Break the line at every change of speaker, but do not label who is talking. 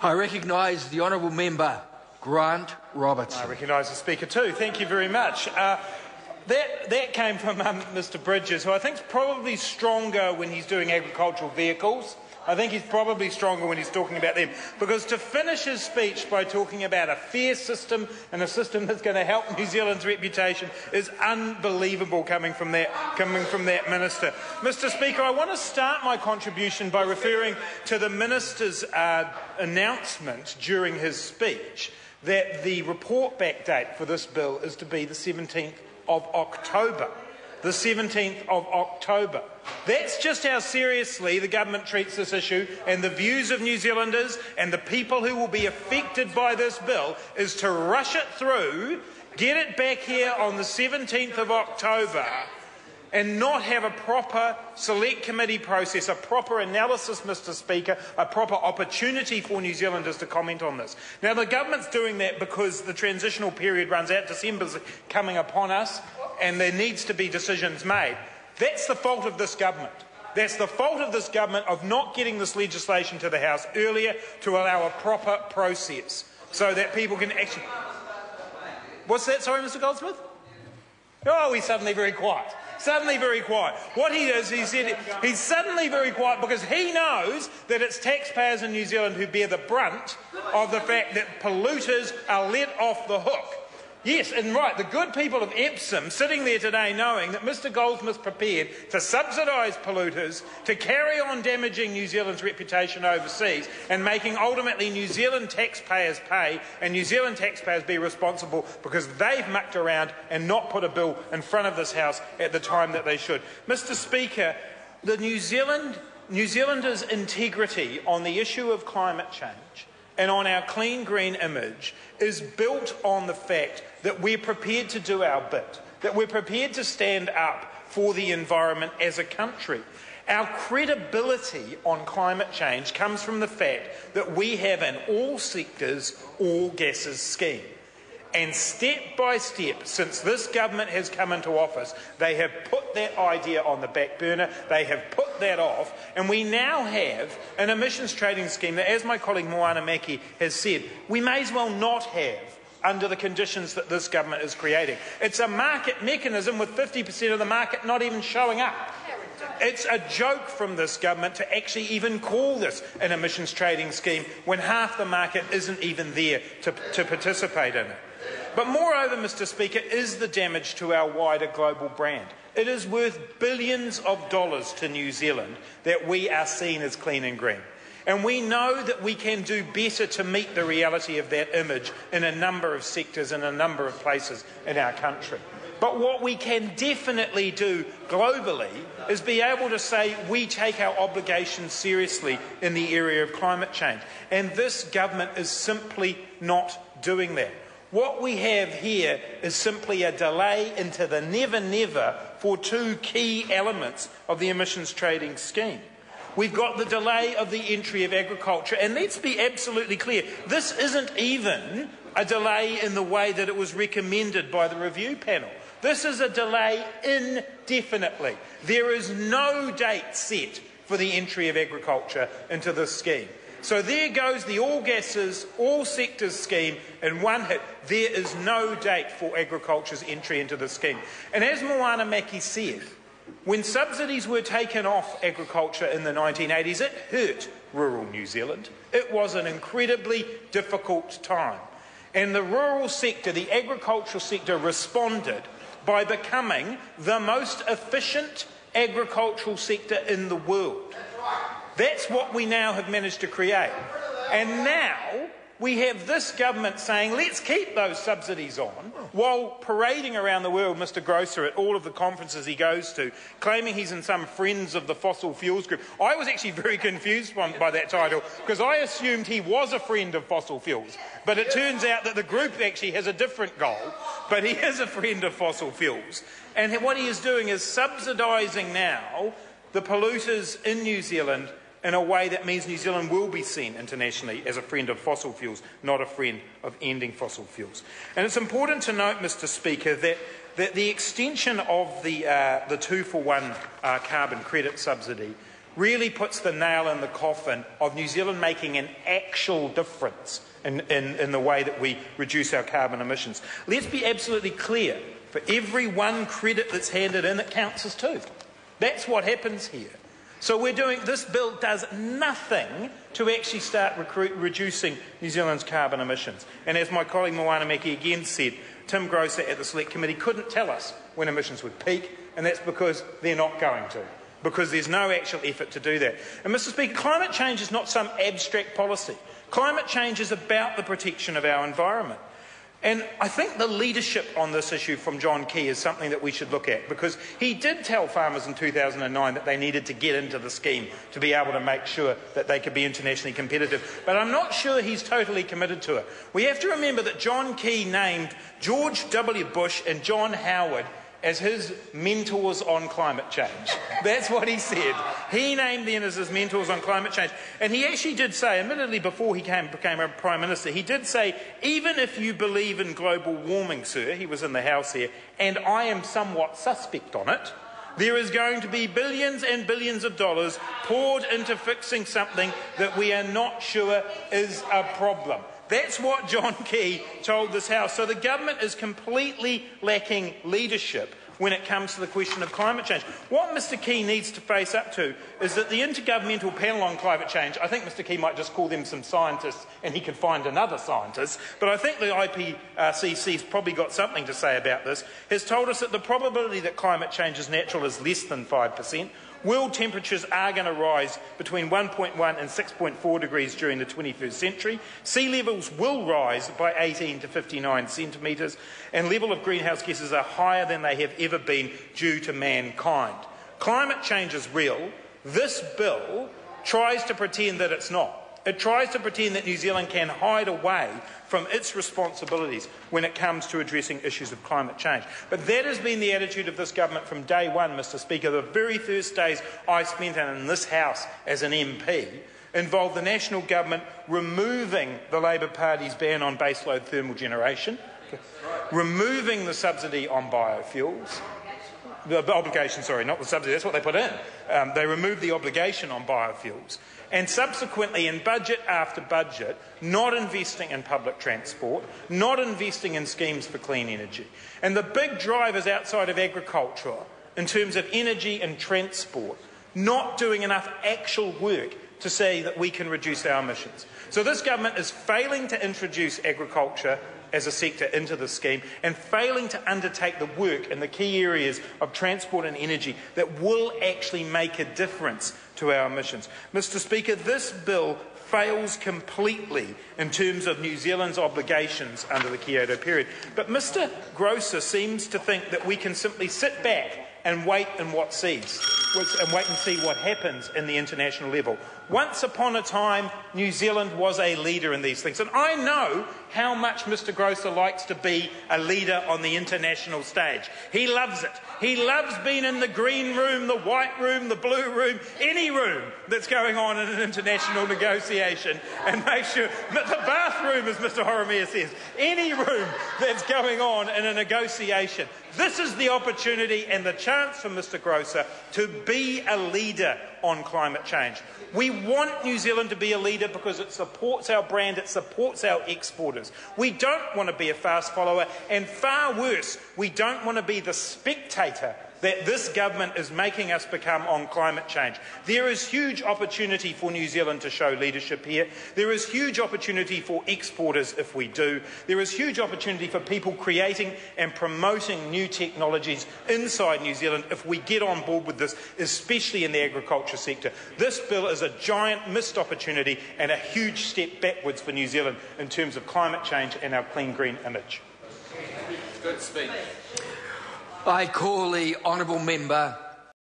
I recognise the honourable member, Grant Robertson.
I recognise the Speaker too. Thank you very much. That came from Mr Bridges, who I think is probably stronger when he's doing agricultural vehicles. I think he's probably stronger when he's talking about them. Because to finish his speech by talking about a fair system and a system that's going to help New Zealand's reputation is unbelievable coming from that Minister. Mr Speaker, I want to start my contribution by referring to the Minister's announcement during his speech that the report back date for this bill is to be the 17th of October. The 17th of October. That's just how seriously the government treats this issue, and the views of New Zealanders and the people who will be affected by this bill is to rush it through, get it back here on the 17th of October, and not have a proper select committee process, a proper analysis, Mr Speaker, a proper opportunity for New Zealanders to comment on this. Now, the government's doing that because the transitional period runs out, December's coming upon us, and there needs to be decisions made. That's the fault of this government. That's the fault of this government of not getting this legislation to the House earlier to allow a proper process so that people can actually... What's that? Sorry, Mr Goldsmith? Oh, he's suddenly very quiet. Suddenly very quiet. What he is, he said, he's suddenly very quiet because he knows that it's taxpayers in New Zealand who bear the brunt of the fact that polluters are let off the hook. Yes, and right, the good people of Epsom sitting there today knowing that Mr Goldsmith's prepared to subsidise polluters, to carry on damaging New Zealand's reputation overseas and making ultimately New Zealand taxpayers pay and New Zealand taxpayers be responsible because they've mucked around and not put a bill in front of this House at the time that they should. Mr Speaker, the New Zealanders' integrity on the issue of climate change and on our clean green image is built on the fact that we're prepared to do our bit, that we're prepared to stand up for the environment as a country. Our credibility on climate change comes from the fact that we have an all sectors, all gases scheme. And step by step, since this government has come into office, they have put that idea on the back burner, they have put that off, and we now have an emissions trading scheme that, as my colleague Moana Maki has said, we may as well not have under the conditions that this government is creating. It's a market mechanism with 50% of the market not even showing up. It's a joke from this government to actually even call this an emissions trading scheme when half the market isn't even there to participate in it. But moreover, Mr Speaker, is the damage to our wider global brand. It is worth billions of dollars to New Zealand that we are seen as clean and green. And we know that we can do better to meet the reality of that image in a number of sectors and a number of places in our country. But what we can definitely do globally is be able to say we take our obligations seriously in the area of climate change. And this government is simply not doing that. What we have here is simply a delay into the never for two key elements of the emissions trading scheme. We've got the delay of the entry of agriculture, and let's be absolutely clear, this isn't even a delay in the way that it was recommended by the review panel. This is a delay indefinitely. There is no date set for the entry of agriculture into this scheme. So there goes the all gases, all sectors scheme in one hit. There is no date for agriculture's entry into the scheme. And as Moana Maki said, when subsidies were taken off agriculture in the 1980s, it hurt rural New Zealand. It was an incredibly difficult time. And the rural sector, the agricultural sector, responded by becoming the most efficient agricultural sector in the world. That's what we now have managed to create. And now we have this government saying, let's keep those subsidies on, while parading around the world, Mr Grosser, at all of the conferences he goes to, claiming he's in some Friends of the Fossil Fuels group. I was actually very confused by that title, because I assumed he was a friend of fossil fuels. But it turns out that the group actually has a different goal, but he is a friend of fossil fuels. And what he is doing is subsidising now the polluters in New Zealand in a way that means New Zealand will be seen internationally as a friend of fossil fuels, not a friend of ending fossil fuels. And it's important to note, Mr Speaker, that the extension of the 2-for-1 carbon credit subsidy really puts the nail in the coffin of New Zealand making an actual difference in the way that we reduce our carbon emissions. Let's be absolutely clear. For every one credit that's handed in, it counts as two. That's what happens here. So this bill does nothing to actually start reducing New Zealand's carbon emissions. And as my colleague Moana Meki again said, Tim Grosser at the Select Committee couldn't tell us when emissions would peak, and that's because they're not going to, because there's no actual effort to do that. And Mr Speaker, climate change is not some abstract policy. Climate change is about the protection of our environment. And I think the leadership on this issue from John Key is something that we should look at, because he did tell farmers in 2009 that they needed to get into the scheme to be able to make sure that they could be internationally competitive. But I'm not sure he's totally committed to it. We have to remember that John Key named George W. Bush and John Howard as his mentors on climate change. That's what he said. He named them as his mentors on climate change. And he actually did say, admittedly before he became a Prime Minister, he did say, even if you believe in global warming, sir, he was in the House here, and I am somewhat suspect on it, there is going to be billions and billions of dollars poured into fixing something that we are not sure is a problem. That's what John Key told this House. So the government is completely lacking leadership when it comes to the question of climate change. What Mr Key needs to face up to is that the Intergovernmental Panel on Climate Change, I think Mr Key might just call them some scientists and he could find another scientist, but I think the IPCC's probably got something to say about this, has told us that the probability that climate change is natural is less than 5%. World temperatures are going to rise between 1.1 and 6.4 degrees during the 21st century. Sea levels will rise by 18 to 59 centimetres, and level of greenhouse gases are higher than they have ever been due to mankind. Climate change is real. This bill tries to pretend that it's not. It tries to pretend that New Zealand can hide away from its responsibilities when it comes to addressing issues of climate change. But that has been the attitude of this government from day one, Mr Speaker. The very first days I spent in this House as an MP involved the National Government removing the Labour Party's ban on baseload thermal generation, removing the subsidy on biofuels, the obligation, sorry, not the subsidy, that's what they put in. They removed the obligation on biofuels. And subsequently, in budget after budget, not investing in public transport, not investing in schemes for clean energy. And the big drivers outside of agriculture, in terms of energy and transport, not doing enough actual work to say that we can reduce our emissions. So this government is failing to introduce agriculture as a sector into the scheme and failing to undertake the work in the key areas of transport and energy that will actually make a difference to our emissions. Mr Speaker, this bill fails completely in terms of New Zealand's obligations under the Kyoto period. But Mr Grosser seems to think that we can simply sit back and wait and see what happens in the international level. Once upon a time, New Zealand was a leader in these things. And I know how much Mr Grosser likes to be a leader on the international stage. He loves it. He loves being in the green room, the white room, the blue room, any room that's going on in an international negotiation, and make sure, the bathroom, as Mr Horomia says, any room that's going on in a negotiation. This is the opportunity and the chance for Mr Grosser to be a leader on climate change. We want New Zealand to be a leader because it supports our brand, it supports our exporters. We don't want to be a fast follower, and far worse, we don't want to be the spectator that this government is making us become on climate change. There is huge opportunity for New Zealand to show leadership here. There is huge opportunity for exporters if we do. There is huge opportunity for people creating and promoting new technologies inside New Zealand if we get on board with this, especially in the agriculture sector. This bill is a giant missed opportunity and a huge step backwards for New Zealand in terms of climate change and our clean green image.
Good speech. I call the honourable member